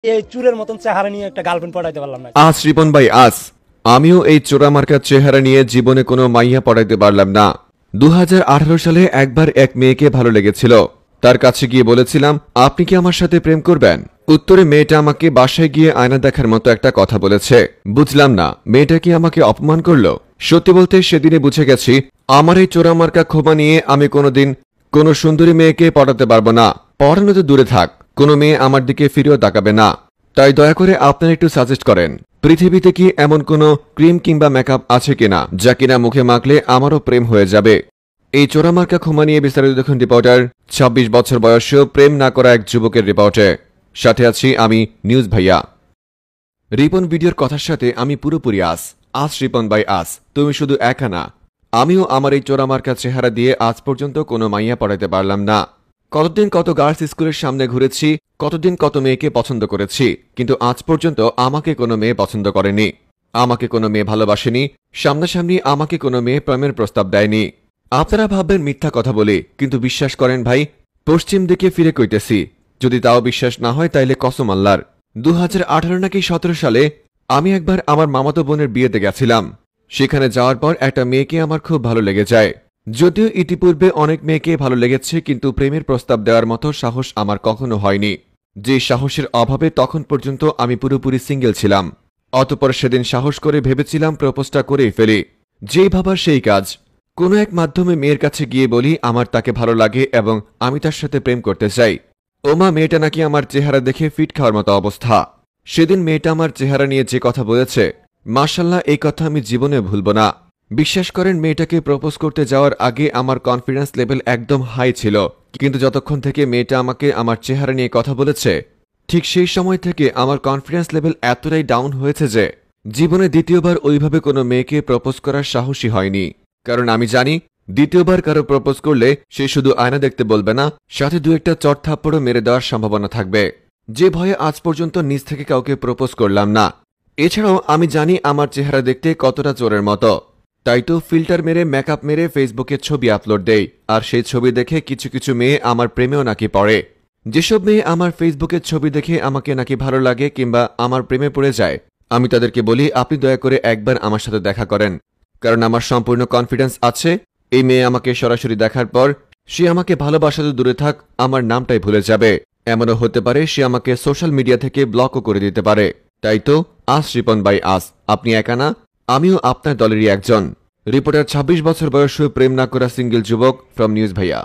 এই চুরের মতন চেহারা নিয়ে একটা গার্লফ্রেন্ড পটাইতে পারলাম না। আজ রিপন ভাই আজ আমিও এই চোরামার্কার চেহারা নিয়ে জীবনে কোনো মাইয়া পড়াইতে পারলাম না। 2018 সালে একবার এক মেয়েকে ভালো লেগেছিল। তার কাছে গিয়ে বলেছিলাম, আপনি কি আমার সাথে প্রেম করবেন? উত্তরে মেয়েটা আমাকে বাসায় গিয়ে আয়না দেখার মতো একটা কথা বলেছে। বুঝলাম না মেয়েটা কি আমাকে অপমান করলো। সত্যি বলতে সেদিনে বুঝে গেছি আমার এই চোরামার্কা ক্ষোভা নিয়ে আমি কোনোদিন কোনো সুন্দরী মেয়েকে পটাতে পারবো না। পড়ানো তো দূরে থাক, কোনো মেয়ে আমার দিকে ফিরেও তাকাবে না। তাই দয়া করে আপনারা একটু সাজেস্ট করেন পৃথিবীতে কি এমন কোনো ক্রিম কিংবা মেকআপ আছে কিনা যা কিনা মুখে মাখলে আমারও প্রেম হয়ে যাবে। এই চোরামার্কা ক্ষমা নিয়ে বিস্তারিত দেখুন রিপোর্টার 26 বছর বয়সেও প্রেম না করা এক যুবকের রিপোর্টে। সাথে আছি আমি নিউজ ভাইয়া। রিপন ভিডিওর কথার সাথে আমি পুরোপুরি আস রিপন ভাই আস, তুমি শুধু একা না, আমিও আমার এই চোরামার্কা চেহারা দিয়ে আজ পর্যন্ত কোনো মাইয়া পড়াইতে পারলাম না। কতদিন কত গার্লস স্কুলের সামনে ঘুরেছি, কতদিন কত মেয়েকে পছন্দ করেছি, কিন্তু আজ পর্যন্ত আমাকে কোনো মেয়ে পছন্দ করেনি, আমাকে কোনো মেয়ে ভালোবাসেনি, সামনাসামনি আমাকে কোনো মেয়ে প্রেমের প্রস্তাব দেয়নি। আপনারা ভাববেন মিথ্যা কথা বলি, কিন্তু বিশ্বাস করেন ভাই, পশ্চিম দিকে ফিরে কইতেছি। যদি তাও বিশ্বাস না হয় তাইলে কসম আল্লাহর। 2018 নাকি 17 সালে আমি একবার আমার মামাতো বোনের বিয়েতে গেছিলাম। সেখানে যাওয়ার পর একটা মেয়েকে আমার খুব ভালো লেগে যায়। যদিও ইতিপূর্বে অনেক মেয়েকে ভালো লেগেছে, কিন্তু প্রেমের প্রস্তাব দেওয়ার মতো সাহস আমার কখনো হয়নি। যে সাহসের অভাবে তখন পর্যন্ত আমি পুরোপুরি সিঙ্গেল ছিলাম। অতঃপর সেদিন সাহস করে ভেবেছিলাম প্রপোজটা করেই ফেলি। যেই ভাবার সেই কাজ। কোনো এক মাধ্যমে মেয়ের কাছে গিয়ে বলি আমার তাকে ভালো লাগে এবং আমি তার সাথে প্রেম করতে চাই। ওমা, মেয়েটা নাকি আমার চেহারা দেখে ফিট খাওয়ার মতো অবস্থা। সেদিন মেয়েটা আমার চেহারা নিয়ে যে কথা বলেছে, মাশাল্লাহ, এই কথা আমি জীবনে ভুলব না। বিশ্বাস করেন, মেয়েটাকে প্রপোজ করতে যাওয়ার আগে আমার কনফিডেন্স লেভেল একদম হাই ছিল, কিন্তু যতক্ষণ থেকে মেয়েটা আমাকে আমার চেহারা নিয়ে কথা বলেছে ঠিক সেই সময় থেকে আমার কনফিডেন্স লেভেল এতটাই ডাউন হয়েছে যে জীবনে দ্বিতীয়বার ওইভাবে কোনো মেয়েকে প্রপোজ করার সাহসী হয়নি। কারণ আমি জানি দ্বিতীয়বার কারো প্রপোজ করলে সে শুধু আয়না দেখতে বলবে না, সাথে দু একটা চট থাপ্পড়ও মেরে দেওয়ার সম্ভাবনা থাকবে। যে ভয়ে আজ পর্যন্ত নিজ থেকে কাউকে প্রপোজ করলাম না। এছাড়াও আমি জানি আমার চেহারা দেখতে কতটা চোরের মতো, তাই তো ফিল্টার মেরে মেকআপ মেরে ফেসবুকে ছবি আপলোড দেই, আর সেই ছবি দেখে কিছু কিছু মেয়ে আমার প্রেমেও নাকি পড়ে। যেসব মেয়ে আমার ফেসবুকের ছবি দেখে আমাকে নাকি ভালো লাগে কিংবা আমার প্রেমে পড়ে যায়, আমি তাদেরকে বলি আপনি দয়া করে একবার আমার সাথে দেখা করেন, কারণ আমার সম্পূর্ণ কনফিডেন্স আছে এই মেয়ে আমাকে সরাসরি দেখার পর সে আমাকে ভালোবাসাতে দূরে থাক আমার নামটাই ভুলে যাবে। এমনও হতে পারে সে আমাকে সোশ্যাল মিডিয়া থেকে ব্লকও করে দিতে পারে। তাই তো আস রিপন ভাই আস, আপনি একা না, আমিও আপনার দলেরই একজন। রিপোর্টার 26 বছর বয়সে প্রেম না করা সিঙ্গেল যুবক ফ্রম নিউজ ভাইয়া।